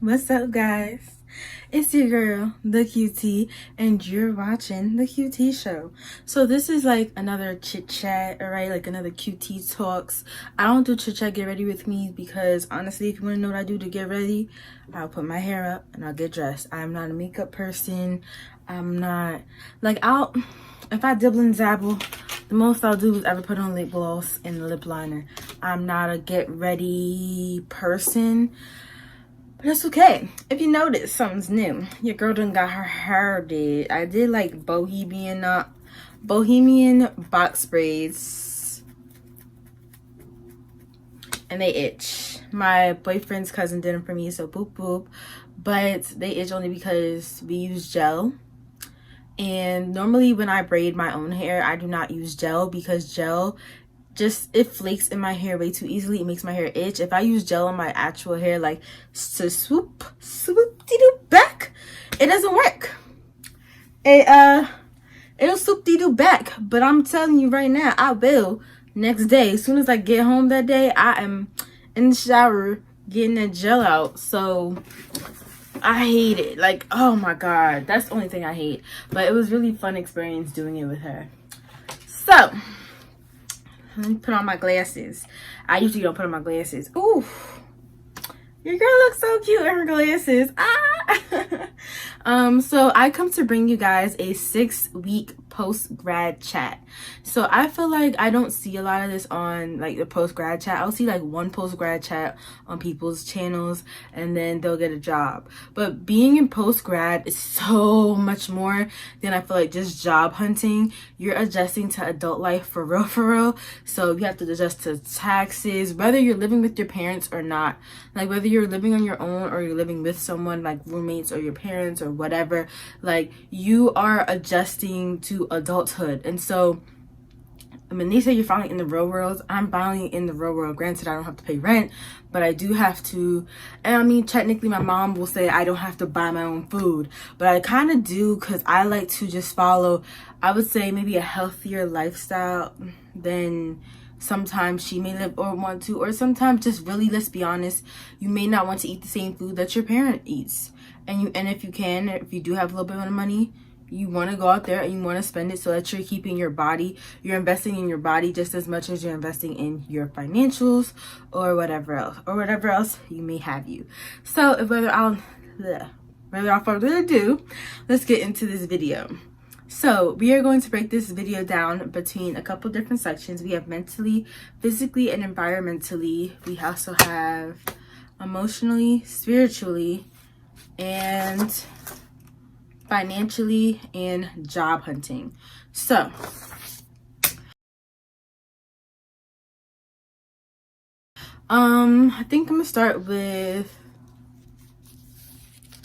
What's up, guys? It's your girl, the QT, and you're watching the QT show. So this is like another chit chat, alright? Like another QT talks. I don't do chit chat, get ready with me, because honestly, if you want to know what I do to get ready, I'll put my hair up and I'll get dressed. I'm not a makeup person. I'm not like if I dibble and dabble, the most I'll do is ever put on lip gloss and a lip liner. I'm not a get ready person. But that's okay. If you notice something's new, your girl done got her hair did. I did like bohemian box sprays, and they itch. My boyfriend's cousin did them for me, so boop boop. But they itch only because we use gel. And normally when I braid my own hair, I do not use gel, because gel it flakes in my hair way too easily. It makes my hair itch. If I use gel on my actual hair, like to swoop de doo back, it doesn't work. It'll swoop de doo back. But I'm telling you right now, I will. Next day, as soon as I get home that day, I am in the shower getting that gel out. So I hate it. Like, oh my god, that's the only thing I hate. But it was really fun experience doing it with her. So let me put on my glasses. I usually don't put on my glasses. Ooh, your girl looks so cute in her glasses. So I come to bring you guys a 6-week post-grad chat. So I feel like I don't see a lot of this on like the post-grad chat. I'll see like one post-grad chat on people's channels and then they'll get a job. But being in post-grad is so much more than I feel like just job hunting. You're adjusting to adult life for real. So you have to adjust to taxes, whether you're living with your parents or not. Like whether you're living on your own or you're living with someone like roommates or your parents or whatever, like you are adjusting to adulthood. And so when they say you're finally in the real world, I'm finally in the real world. Granted, I don't have to pay rent, but I do have to. And I mean, technically my mom will say I don't have to buy my own food, but I kind of do, because I like to just follow, I would say, maybe a healthier lifestyle than sometimes she may live or want to. Or sometimes, just really, let's be honest, you may not want to eat the same food that your parent eats. And if you do have a little bit of money, you want to go out there and you want to spend it so that you're keeping your body, you're investing in your body just as much as you're investing in your financials or whatever else you may have you. So without further ado, let's get into this video. So we are going to break this video down between a couple different sections. We have mentally, physically, and environmentally. We also have emotionally, spiritually, and financially, and job hunting. So I think I'm gonna start with,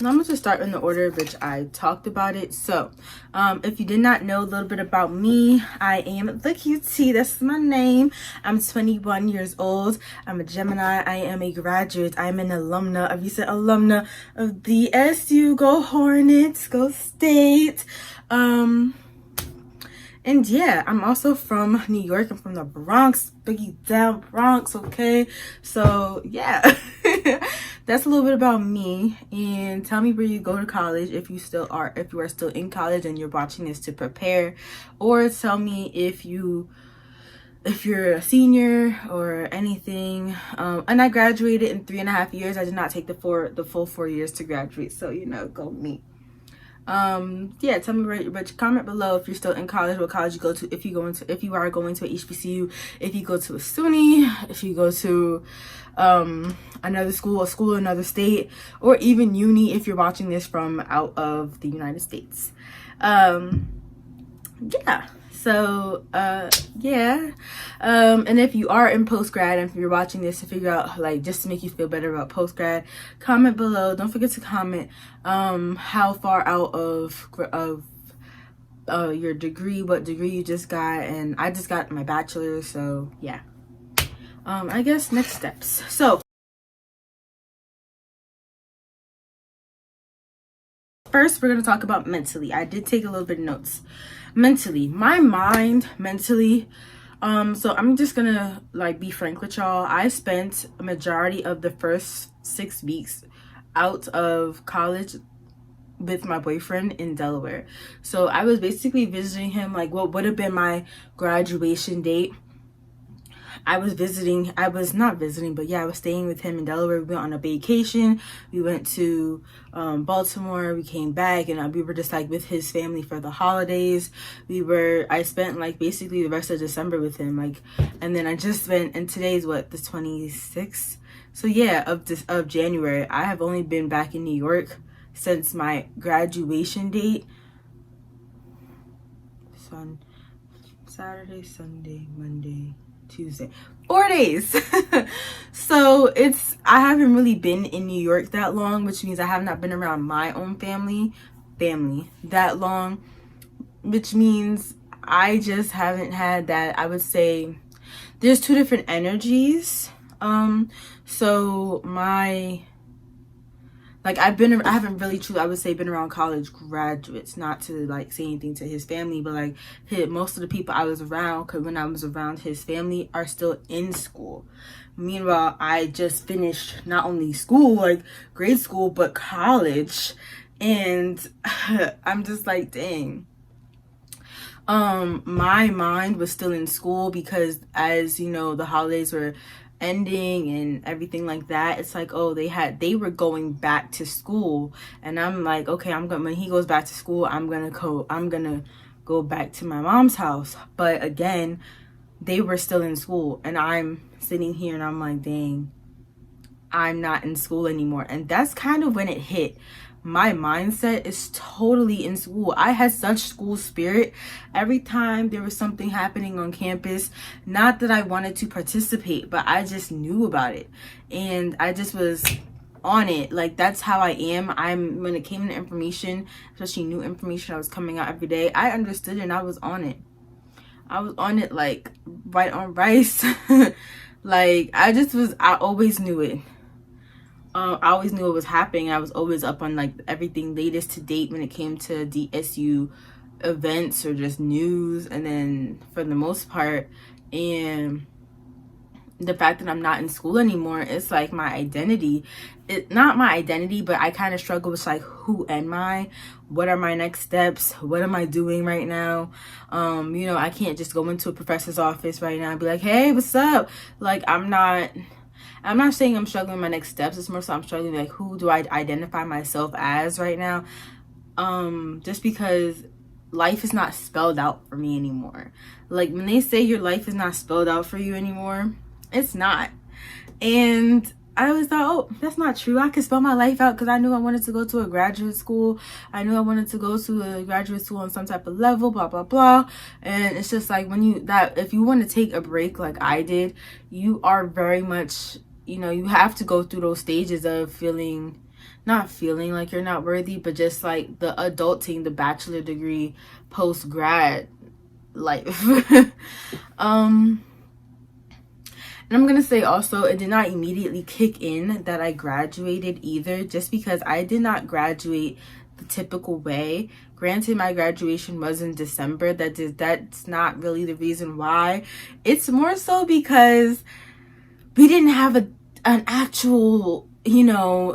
I'm gonna just start in the order which I talked about it. So if you did not know a little bit about me, I am the QT. That's my name. I'm 21 years old. I'm a Gemini. I am a graduate. I'm an alumna, a recent alumna of the SU. Go Hornets, go State. And yeah, I'm also from New York. I'm from the Bronx, biggie down Bronx, okay? So yeah, that's a little bit about me. And tell me where you go to college, if you are still in college and you're watching this to prepare, or tell me if you're a senior or anything. And I graduated in 3.5 years. I did not take the full 4 years to graduate, so go me. Yeah, tell me but comment below if you're still in college, what college you go to, if you are going to a HBCU, if you go to a SUNY, if you go to another school, another state, or even uni if you're watching this from out of the United States. Yeah, so yeah, and if you are in post-grad and if you're watching this to figure out, like, just to make you feel better about post-grad, comment below. Don't forget to comment how far out of your degree, what degree you just got. And I just got my bachelor's, so yeah. I guess next steps. So first, we're going to talk about mentally. I did take a little bit of notes. Mentally, my mind mentally, so I'm just gonna be frank with y'all. I spent a majority of the first 6 weeks out of college with my boyfriend in Delaware. So I was basically visiting him, like what would have been my graduation date. I was not visiting, but yeah, I was staying with him in Delaware. We went on a vacation. We went to Baltimore. We came back, and we were just like with his family for the holidays. I spent like basically the rest of December with him, like, and then I just spent, and today's what, the 26th? So yeah, of January. I have only been back in New York since my graduation date. Saturday, Sunday, Monday, Tuesday, 4 days. So I haven't really been in New York that long, which means I have not been around my own family that long, which means I just haven't had that. I would say there's two different energies. So I haven't really truly, I would say, been around college graduates, not to like say anything to his family, but like most of the people I was around, because when I was around his family, are still in school. Meanwhile, I just finished not only school, like grade school, but college. And I'm just like, dang. My mind was still in school because, as you know, the holidays were ending and everything like that. It's like, oh, they were going back to school, and I'm like, okay, when he goes back to school, I'm gonna go back to my mom's house. But again, they were still in school, and I'm sitting here and I'm like, dang, I'm not in school anymore. And that's kind of when it hit. My mindset is totally in school. I had such school spirit. Every time there was something happening on campus, not that I wanted to participate, but I just knew about it. And I just was on it. Like, that's how I am. When it came to information, especially new information that was coming out every day, I understood it and I was on it. I was on it like right on rice. Like, I always knew it. I always knew it was happening. I was always up on like everything latest to date when it came to DSU events or just news. And then for the most part, and the fact that I'm not in school anymore, it's like my identity. It's not my identity, but I kind of struggle with like, who am I? What are my next steps? What am I doing right now? I can't just go into a professor's office right now and be like, hey, what's up? Like, I'm not saying I'm struggling with my next steps. It's more so I'm struggling like, who do I identify myself as right now? Just because life is not spelled out for me anymore. Like, when they say your life is not spelled out for you anymore, it's not. And I always thought, oh, that's not true. I could spell my life out because I knew I wanted to go to a graduate school. I knew I wanted to go to a graduate school on some type of level, blah, blah, blah. And it's just like, if you want to take a break like I did, you are very much, you have to go through those stages of not feeling like you're not worthy, but just like the adulting, the bachelor degree, post-grad life. And I'm going to say also, it did not immediately kick in that I graduated either, just because I did not graduate the typical way. Granted, my graduation was in December. That's not really the reason why. It's more so because we didn't have an actual,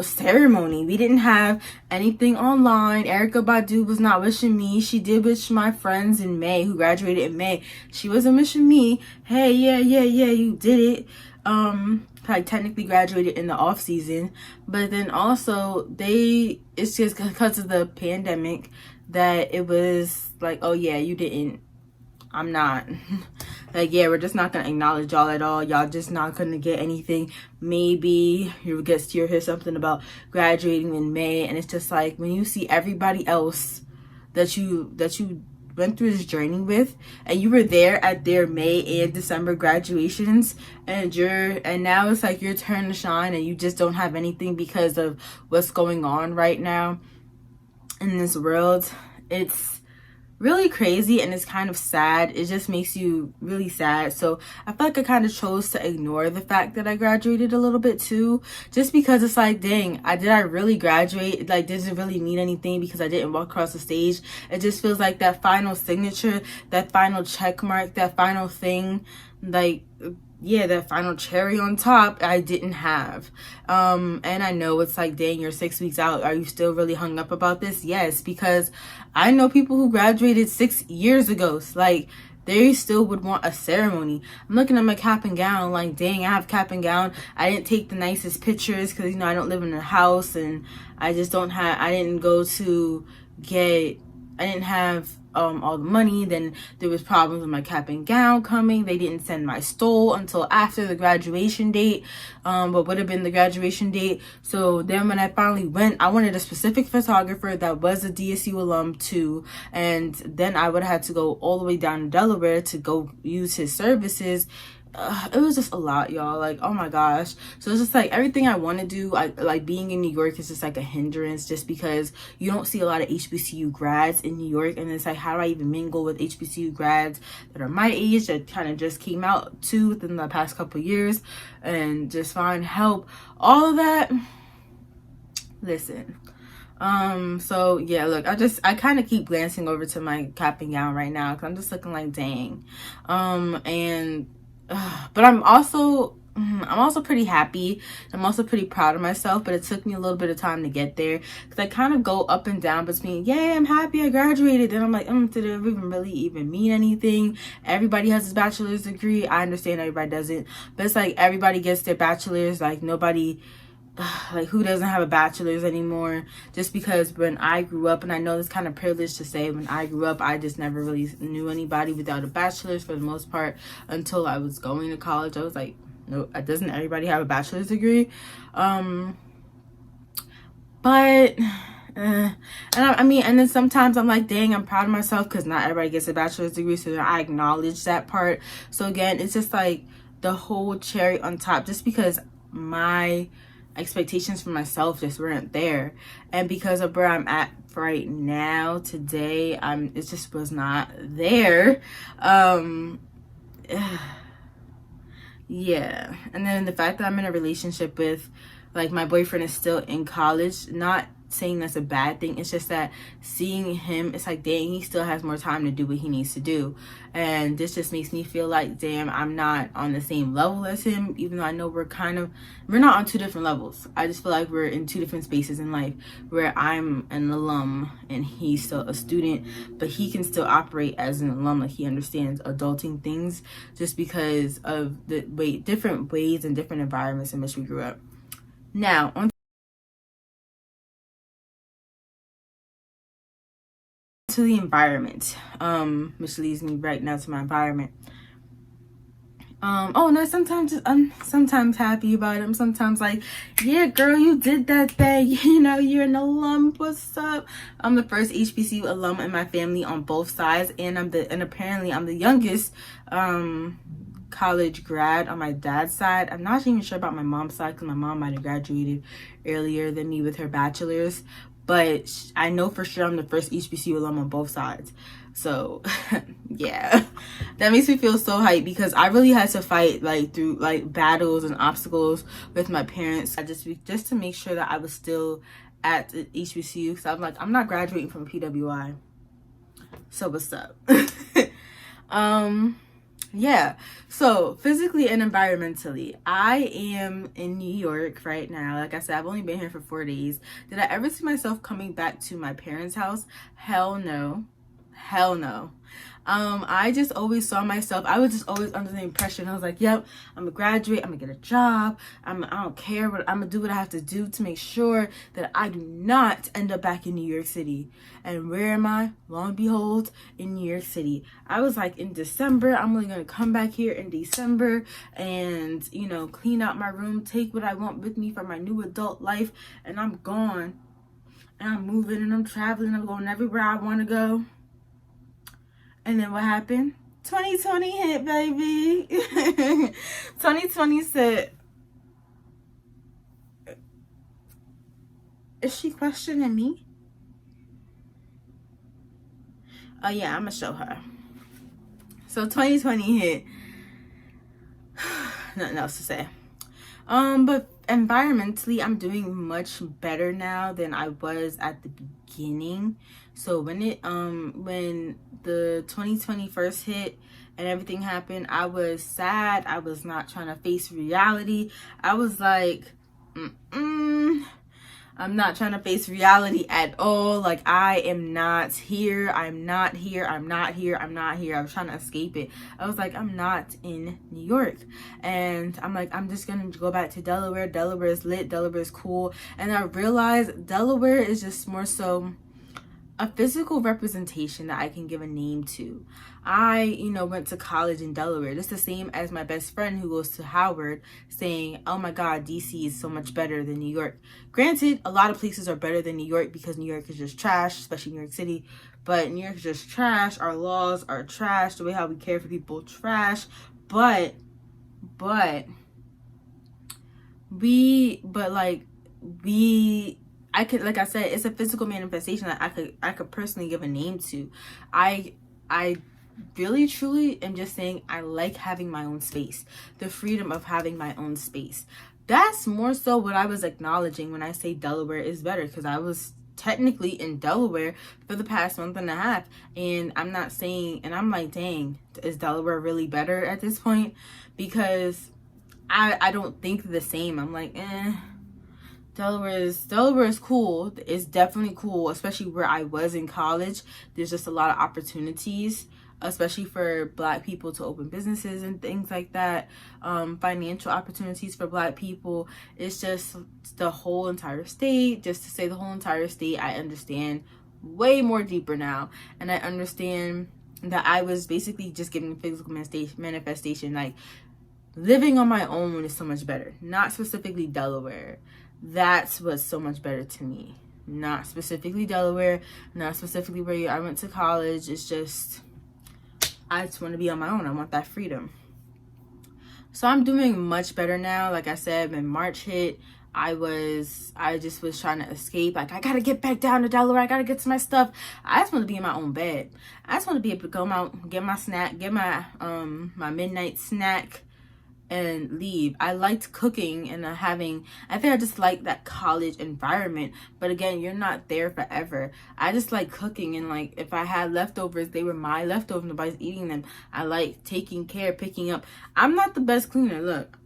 ceremony. We didn't have anything online. Erykah Badu was not wishing me. She did wish my friends in May who graduated in May. She wasn't wishing me, hey, yeah, you did it. I technically graduated in the off season, but then also it's just because of the pandemic that it was like, oh yeah, you didn't. I'm not. Like, yeah, we're just not going to acknowledge y'all at all. Y'all just not going to get anything. Maybe you'll hear something about graduating in May. And it's just like, when you see everybody else that you went through this journey with, and you were there at their May and December graduations, and now it's like your turn to shine, and you just don't have anything because of what's going on right now in this world. It's really crazy, and it's kind of sad. It just makes you really sad. So I feel like I kind of chose to ignore the fact that I graduated a little bit too, just because it's like, dang, did I really graduate? Like, does it really mean anything because I didn't walk across the stage? It just feels like that final signature, that final check mark, that final thing, like, yeah, that final cherry on top I didn't have. And I know it's like, dang, you're 6 weeks out. Are you still really hung up about this? Yes, because I know people who graduated 6 years ago. Like, they still would want a ceremony. I'm looking at my cap and gown, like, dang, I have cap and gown. I didn't take the nicest pictures because, you know, I don't live in a house, and I just don't have, I didn't go to get, I didn't have all the money. Then there was problems with my cap and gown coming. They didn't send my stole until after the graduation date, what would have been the graduation date. So then when I finally went, I wanted a specific photographer that was a DSU alum too, and then I would have had to go all the way down to Delaware to go use his services. It was just a lot, y'all. Like, oh my gosh. So it's just like everything I want to do, like being in New York is just like a hindrance, just because you don't see a lot of HBCU grads in New York. And it's like, how do I even mingle with HBCU grads that are my age, that kind of just came out too within the past couple of years, and just find help, all of that. Listen. So yeah, look, I kind of keep glancing over to my cap and gown right now because I'm just looking like, dang. But I'm also pretty happy. I'm also pretty proud of myself, but it took me a little bit of time to get there because I kind of go up and down between, yeah, I'm happy I graduated, then I'm like, did it even mean anything? Everybody has a bachelor's degree. I understand everybody doesn't, but it's like everybody gets their bachelor's. Like, nobody, like, who doesn't have a bachelor's anymore? Just because when I grew up, and I know it's kind of privileged to say, when I grew up, I just never really knew anybody without a bachelor's for the most part until I was going to college. I was like, no, doesn't everybody have a bachelor's degree? And I mean, and then sometimes I'm like, dang, I'm proud of myself because not everybody gets a bachelor's degree, so I acknowledge that part. So again, it's just like the whole cherry on top, just because my expectations for myself just weren't there, and because of where I'm at right now today, it just was not there. Yeah, and then the fact that I'm in a relationship with, like, my boyfriend is still in college, not saying that's a bad thing, it's just that seeing him, it's like, dang, he still has more time to do what he needs to do, and this just makes me feel like, damn, I'm not on the same level as him, even though I know we're not on two different levels. I just feel like we're in two different spaces in life, where I'm an alum and he's still a student, but he can still operate as an alum. Like, he understands adulting things just because of the different ways and different environments in which we grew up. Now, on to the environment, which leads me right now to my environment. Oh no, sometimes I'm sometimes happy about it. I'm sometimes like, yeah, girl, you did that thing. You know, you're an alum. What's up? I'm the first HBCU alum in my family on both sides, and apparently I'm the youngest college grad on my dad's side. I'm not even sure about my mom's side because my mom might have graduated earlier than me with her bachelor's, but I know for sure I'm the first HBCU alum on both sides. So yeah, that makes me feel so hyped because I really had to fight like through like battles and obstacles with my parents. I just to make sure that I was still at the HBCU, because I'm like, I'm not graduating from PWI. So what's up? Yeah, so physically and environmentally, I am in New York right now. Like I said, I've only been here for 4 days. Did I ever see myself coming back to my parents' house? Hell no. Hell no. I just always saw myself, I was just always under the impression, I was like, yep, I'm gonna graduate, I'm gonna get a job, I don't care what, I'm gonna do what I have to do to make sure that I do not end up back in New York City. And where am I? Lo and behold, in New York City. I was like, in December, I'm only gonna come back here in December and, you know, clean out my room, take what I want with me for my new adult life, and I'm gone. And I'm moving and I'm traveling, I'm going everywhere I want to go. And then what happened? 2020 hit, baby. 2020 said, is she questioning me? Oh yeah, I'm gonna show her. So 2020 hit. Nothing else to say. But environmentally, I'm doing much better now than I was at the beginning. So when the 2020 first hit, and everything happened, I was sad. I was not trying to face reality. I was like, I'm not trying to face reality at all. Like, I am not here. I'm not here. I'm not here. I'm not here. I was trying to escape it. I was like, I'm not in New York. And I'm like, I'm just going to go back to Delaware. Delaware is lit. Delaware is cool. And I realized Delaware is just more so a physical representation that I can give a name to. I, went to college in Delaware. That's the same as my best friend who goes to Howard saying, oh my God, DC is so much better than New York. Granted, a lot of places are better than New York because New York is just trash, especially New York City. But New York is just trash. Our laws are trash. The way how we care for people, trash. But I could, like I said, it's a physical manifestation that I could personally give a name to. I really truly am just saying I like having my own space, the freedom of having my own space. That's more so what I was acknowledging when I say Delaware is better, because I was technically in Delaware for the past month and a half, and I'm not saying, and I'm like, dang, is Delaware really better at this point? Because I don't think the same. I'm like, Delaware is cool. It's definitely cool, especially where I was in college. There's just a lot of opportunities, especially for Black people to open businesses and things like that. Financial opportunities for Black people. It's just the whole entire state. Just to say the whole entire state, I understand way more deeper now. And I understand that I was basically just giving physical manifestation. Like, living on my own is so much better. Not specifically Delaware. That's what's so much better to me. Not specifically Delaware. Not specifically where I went to college. It's just, I just want to be on my own. I want that freedom. So I'm doing much better now. Like I said, when March hit, I just was trying to escape. Like, I gotta get back down to Delaware. I gotta get to my stuff. I just want to be in my own bed. I just want to be able to go out, get my snack, get my my midnight snack, and leave. I liked cooking and I think I just like that college environment. But again, you're not there forever. I just like cooking, and like if I had leftovers, they were my leftovers. Nobody's eating them. I like taking care, picking up. I'm not the best cleaner. Look,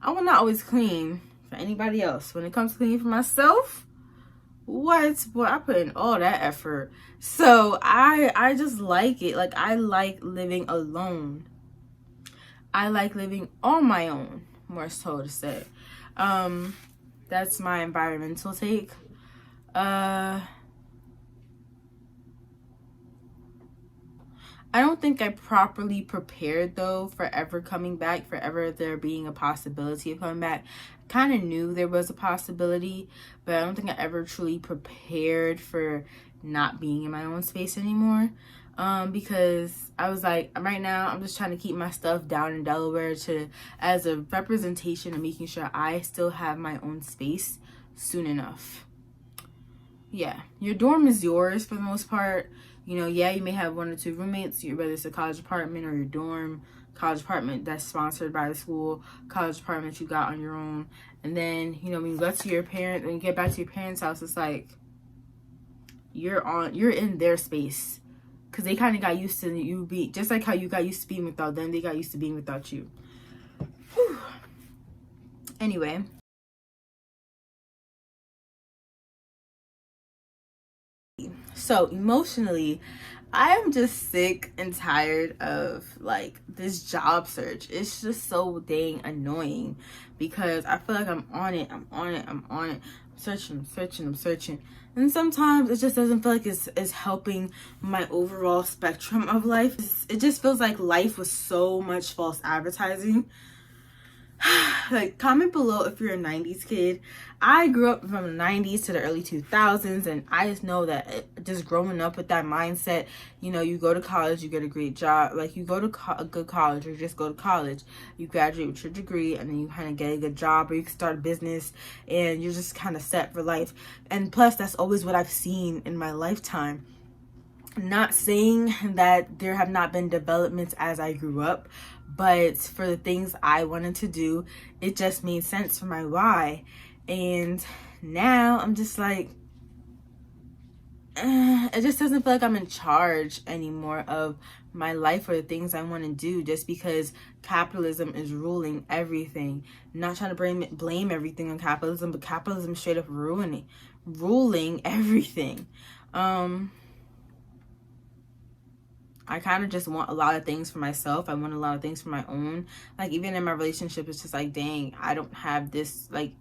I will not always clean for anybody else. When it comes to cleaning for myself, what? Boy, I put in all that effort. So I just like it. Like, I like living alone. I like living on my own, more so to say. That's my environmental take. I don't think I properly prepared, though, for ever coming back, for ever there being a possibility of coming back. Kind of knew there was a possibility, but I don't think I ever truly prepared for not being in my own space anymore. Because I was like, right now I'm just trying to keep my stuff down in Delaware as a representation of making sure I still have my own space soon enough. Yeah, your dorm is yours for the most part. Yeah, you may have 1 or 2 roommates, whether it's a college apartment or your dorm, college apartment that's sponsored by the school, college apartment you got on your own. And then, when you go to your parents and you get back to your parents' house, it's like you're in their space. Because they kind of got used to you just like how you got used to being without them, they got used to being without you. Whew. Anyway. So emotionally, I am just sick and tired of like this job search. It's just so dang annoying because I feel like I'm on it. I'm searching. And sometimes it just doesn't feel like it's helping my overall spectrum of life. It just feels like life was so much false advertising. Like, comment below if you're a 90s kid. I grew up from the 90s to the early 2000s, and I just know that just growing up with that mindset, you go to college, you get a great job. Like, you go to a good college, or just go to college, you graduate with your degree, and then you kind of get a good job, or you can start a business, and you're just kind of set for life. And plus, that's always what I've seen in my lifetime. Not saying that there have not been developments as I grew up, but for the things I wanted to do, it just made sense for my why. And now I'm just like, it just doesn't feel like I'm in charge anymore of my life or the things I want to do just because capitalism is ruling everything. I'm not trying to blame everything on capitalism, but capitalism straight up ruling everything. I kind of just want a lot of things for myself. I want a lot of things for my own. Like, even in my relationship, it's just like, dang, I don't have this, like,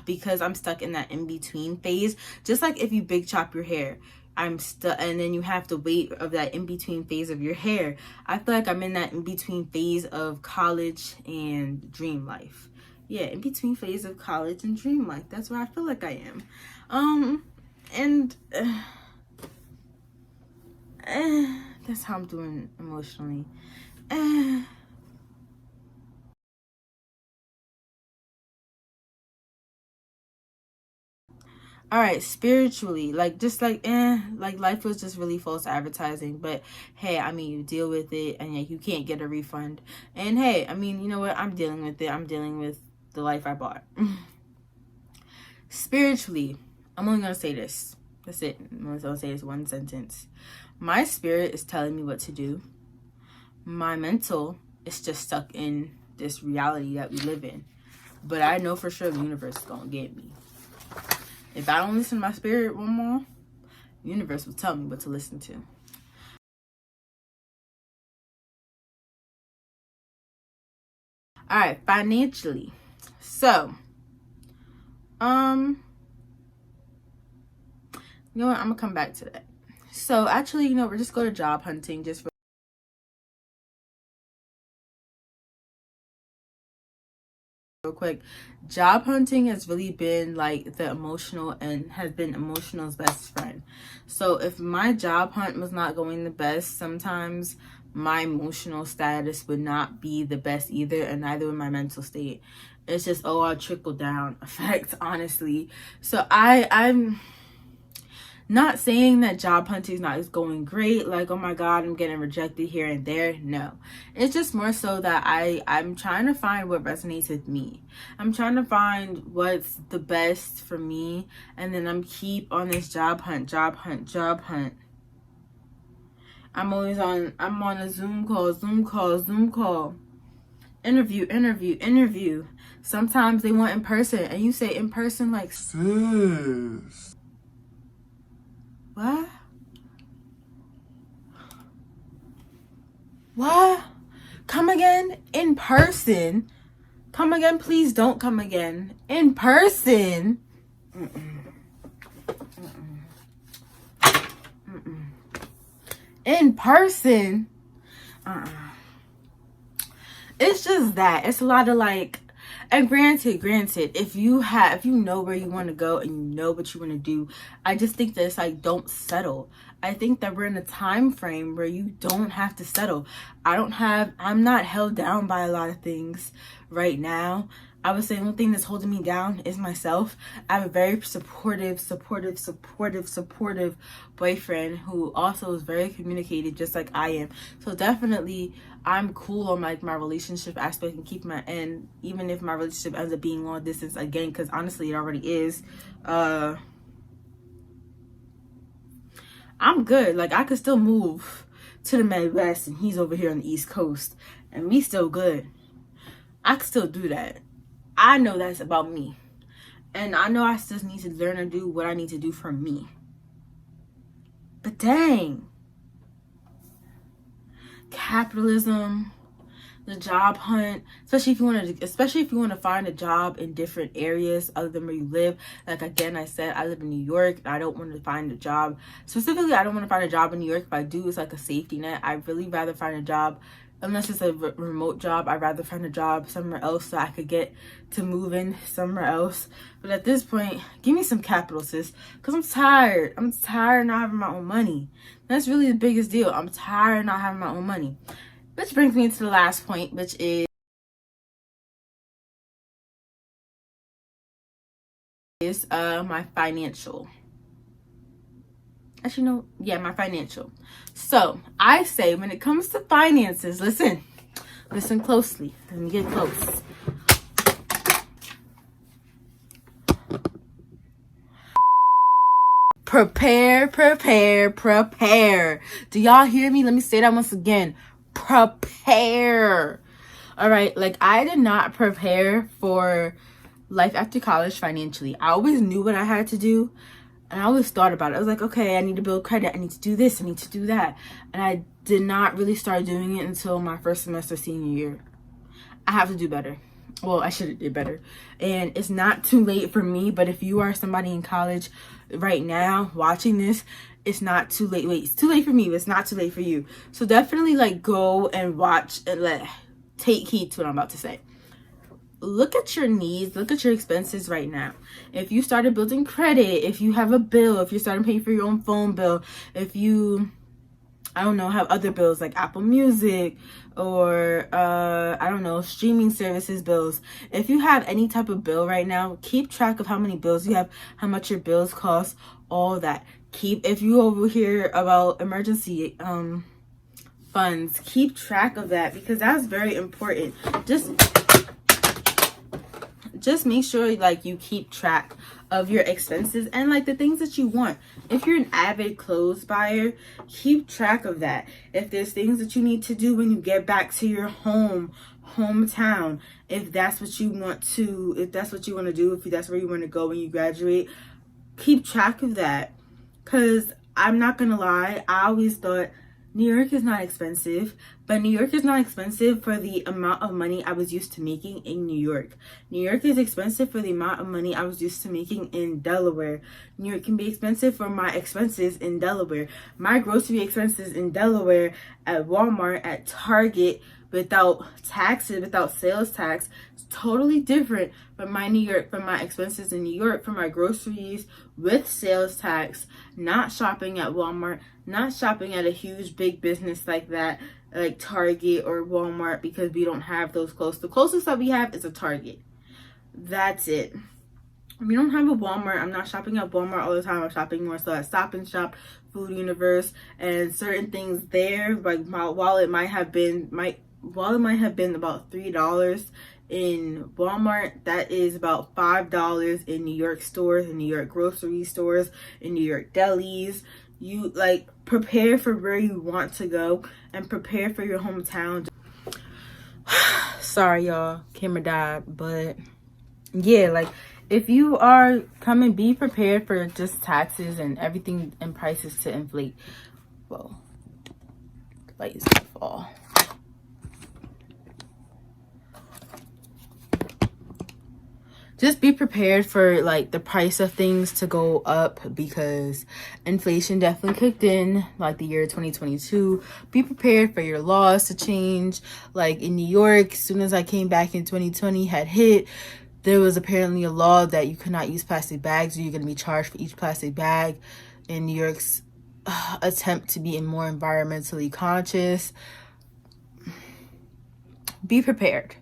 because I'm stuck in that in-between phase. Just like if you big chop your hair, I'm stuck, and then you have to wait of that in-between phase of your hair. I feel like I'm in that in-between phase of college and dream life. Yeah, in-between phase of college and dream life. That's where I feel like I am. And that's how I'm doing emotionally. All right, spiritually, like, just like like, life was just really false advertising. But hey, I mean, you deal with it, and yeah, you can't get a refund. And hey, I mean, you know what? I'm dealing with it. I'm dealing with the life I bought. Spiritually, I'm only gonna say this. That's it. I'm only gonna say this one sentence. My spirit is telling me what to do. My mental is just stuck in this reality that we live in. But I know for sure the universe is gonna get me. If I don't listen to my spirit one more, the universe will tell me what to listen to. All right, financially. So, you know what? I'm gonna come back to that. So, actually, you know, we're just going to job hunting just real quick. Job hunting has really been like the emotional, and has been emotional's best friend. So if my job hunt was not going the best, sometimes my emotional status would not be the best either, and neither would my mental state. It's just a trickle down effect, honestly. So I'm not saying that job hunting is going great, like, oh my god, I'm getting rejected here and there. No, it's just more so that I'm trying to find what resonates with me. I'm trying to find what's the best for me, and then I'm keep on this job hunt. I'm on a Zoom call, interview. Sometimes they want in person, and you say in person like, sis, What? Come again? In person? Come again? Please don't come again. In person? In person? It's just that. It's a lot of like, and granted, if you know where you want to go and you know what you want to do, I just think that it's like, don't settle. I think that we're in a time frame where you don't have to settle. I'm not held down by a lot of things right now. I would say the only thing that's holding me down is myself. I have a very supportive boyfriend who also is very communicative, just like I am. So definitely, I'm cool on like my relationship aspect and keep my end, even if my relationship ends up being long distance again, because honestly, it already is. I'm good. Like, I could still move to the Midwest and he's over here on the East Coast, and we still good. I could still do that. I know that's about me. And I know I still need to learn and do what I need to do for me. But dang. Capitalism, the job hunt, especially if you want to find a job in different areas other than where you live. Like, again, I said I live in New York, and I don't want to find a job specifically. I don't want to find a job in New York. If I do, it's like a safety net. I'd really rather find a job, unless it's a remote job, I'd rather find a job somewhere else so I could get to move in somewhere else. But at this point, give me some capital, sis, because I'm tired of not having my own money. That's really the biggest deal. I'm tired of not having my own money. Which brings me to the last point, which is my financial. Actually, no. Yeah, my financial. So, I say when it comes to finances, listen closely. Let me get close. prepare. Do y'all hear me? Let me say that once again. Prepare. All right, like I did not prepare for life after college financially. I always knew what I had to do, and I always thought about it. I was like, okay, I need to build credit, I need to do this, I need to do that. And I did not really start doing it until my first semester senior year. I have to do better. Well, I should have did better. And it's not too late for me, but if you are somebody in college right now watching this, it's not too late. Wait, it's too late for me, but it's not too late for you. So definitely like go and watch and take heed to what I'm about to say. Look at your needs, look at your expenses right now. If you started building credit, if you have a bill, if you're starting paying for your own phone bill, if you, I don't know, have other bills like Apple Music or, I don't know, streaming services bills. If you have any type of bill right now, keep track of how many bills you have, how much your bills cost, all that. If you over here about emergency, funds, keep track of that because that's very important. Just make sure like you keep track of your expenses and like the things that you want. If you're an avid clothes buyer, keep track of that. If there's things that you need to do when you get back to your hometown, if that's what you want to do, if that's where you want to go when you graduate, keep track of that. Because I'm not gonna lie, I always thought New York is not expensive, but New York is not expensive for the amount of money I was used to making in New York. New York is expensive for the amount of money I was used to making in Delaware. New York can be expensive for my expenses in Delaware. My grocery expenses in Delaware at Walmart, at Target, without taxes, without sales tax, it's totally different from my expenses in New York, for my groceries with sales tax, not shopping at Walmart, not shopping at a huge big business like that, like Target or Walmart, because we don't have those close. The closest that we have is a Target. That's it. We don't have a Walmart. I'm not shopping at Walmart all the time. I'm shopping more so at Stop and Shop, Food Universe, and certain things there. Like my wallet might have been about $3 in Walmart. That is about $5 in New York stores, in New York grocery stores, in New York delis. You like prepare for where you want to go and prepare for your hometown. Sorry y'all, camera died, but yeah, like if you are coming, be prepared for just taxes and everything and prices to inflate. Whoa, the light is gonna fall. Just be prepared for like the price of things to go up because inflation definitely kicked in like the year 2022. Be prepared for your laws to change. Like in New York, as soon as I came back in 2020 had hit, there was apparently a law that you could not use plastic bags, or you're going to be charged for each plastic bag. In New York's attempt to be more environmentally conscious, be prepared.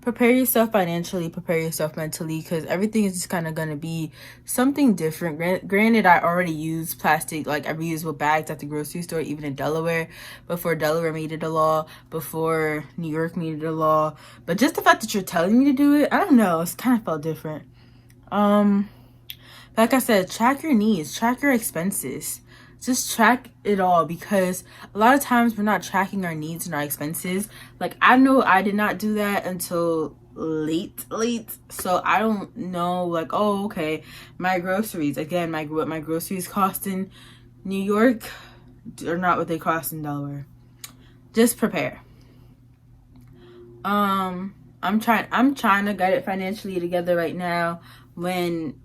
Prepare yourself financially, prepare yourself mentally, because everything is just kind of going to be something different. Granted, I already use plastic, like I reusable bags at the grocery store, even in Delaware, before Delaware made it a law, before New York made it a law. But just the fact that you're telling me to do it, I don't know, it's kind of felt different. Like I said, track your needs, track your expenses. Just track it all, because a lot of times we're not tracking our needs and our expenses. Like I know I did not do that until late, so I don't know, like, oh okay, my groceries, again, what my groceries cost in New York are not what they cost in Delaware. Just prepare. I'm trying to get it financially together right now, when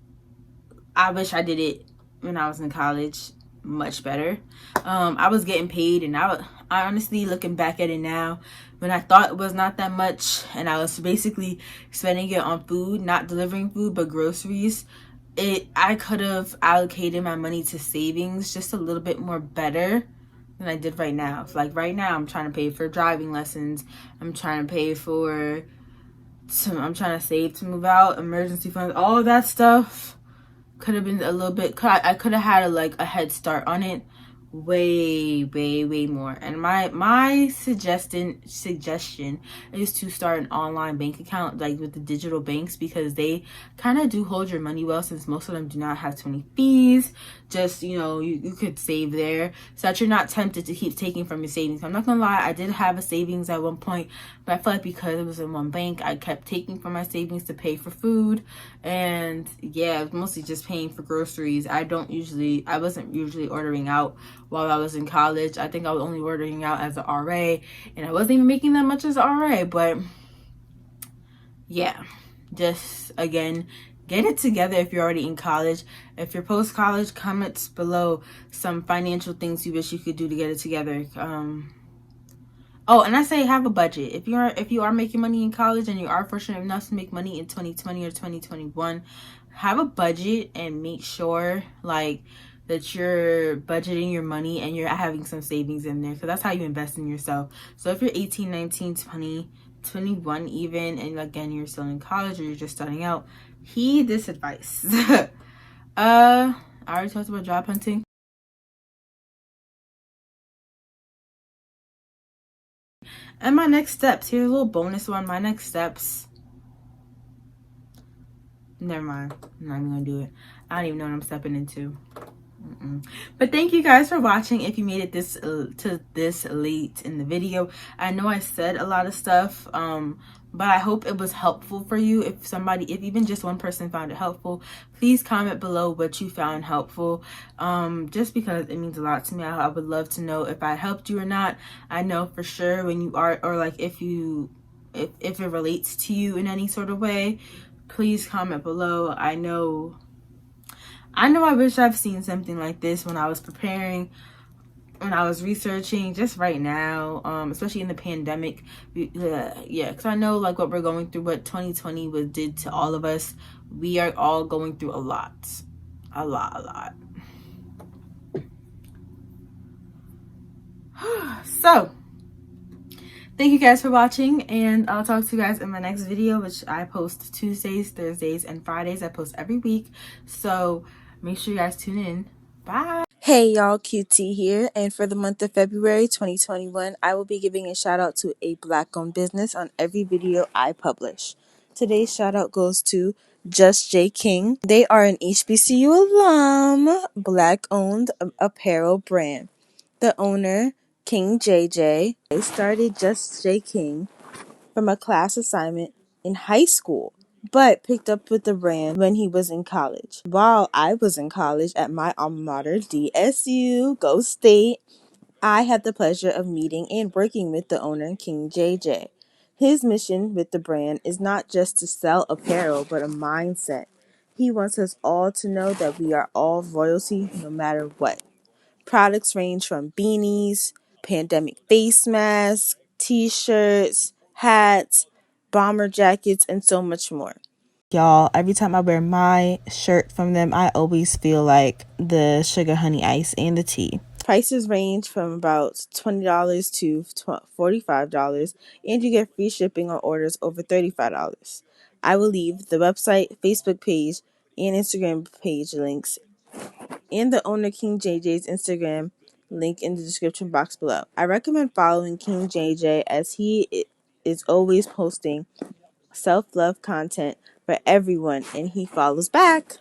I wish I did it when I was in college much better. I was getting paid, and I honestly, looking back at it now, when I thought it was not that much and I was basically spending it on food, not delivering food but groceries, I could have allocated my money to savings just a little bit more better than I did right now. So like right now I'm trying to pay for driving lessons, I'm trying to save to move out, emergency funds, all of that stuff could have been a little bit, I could have had a head start on it way more. And my suggestion is to start an online bank account, like with the digital banks, because they kind of do hold your money well, since most of them do not have too many fees. Just, you could save there so that you're not tempted to keep taking from your savings. I'm not gonna lie, I did have a savings at one point, but I feel like because it was in one bank, I kept taking from my savings to pay for food. And yeah, it was mostly just paying for groceries. I wasn't usually ordering out while I was in college. I think I was only ordering out as an RA, and I wasn't even making that much as an RA. But yeah, just again, get it together if you're already in college. If you're post-college, comments below some financial things you wish you could do to get it together. Oh, and I say have a budget. If you are making money in college and you are fortunate enough to make money in 2020 or 2021, have a budget and make sure that you're budgeting your money and you're having some savings in there, because that's how you invest in yourself. So if you're 18, 19, 20, 21 even, and again you're still in college or you're just starting out, heed this advice. I already talked about job hunting. And my next steps, here's a little bonus one. My next steps, never mind, I'm not even gonna do it. I don't even know what I'm stepping into. But thank you guys for watching. If you made it to this late in the video, I know I said a lot of stuff, but I hope it was helpful for you. If even just one person found it helpful, please comment below what you found helpful, just because it means a lot to me. I would love to know if I helped you or not. I know for sure when you are, or like if it relates to you in any sort of way, please comment below. I know I wish I've seen something like this when I was preparing, when I was researching, just right now, especially in the pandemic. Yeah, because I know like what we're going through, what 2020 did to all of us. We are all going through a lot. So thank you guys for watching, and I'll talk to you guys in my next video, which I post Tuesdays, Thursdays, and Fridays. I post every week, so make sure you guys tune in. Bye. Hey y'all, QT here, and for the month of February 2021, I will be giving a shout out to a black-owned business on every video I publish. Today's shout out goes to Jking. They are an HBCU alum, black-owned apparel brand. The owner, King JJ, started Jking from a class assignment in high school, but picked up with the brand when he was in college. While I was in college at my alma mater, DSU, Go State, I had the pleasure of meeting and working with the owner, King JJ. His mission with the brand is not just to sell apparel, but a mindset. He wants us all to know that we are all royalty no matter what. Products range from beanies, pandemic face masks, t-shirts, hats, bomber jackets, and so much more. Y'all, every time I wear my shirt from them, I always feel like the sugar honey ice and the tea. Prices range from about $20 to $45, and you get free shipping on orders over $35. I will leave the website, Facebook page, and Instagram page links, and the owner King JJ's Instagram link in the description box below. I recommend following King JJ as he is always posting self-love content for everyone, and he follows back.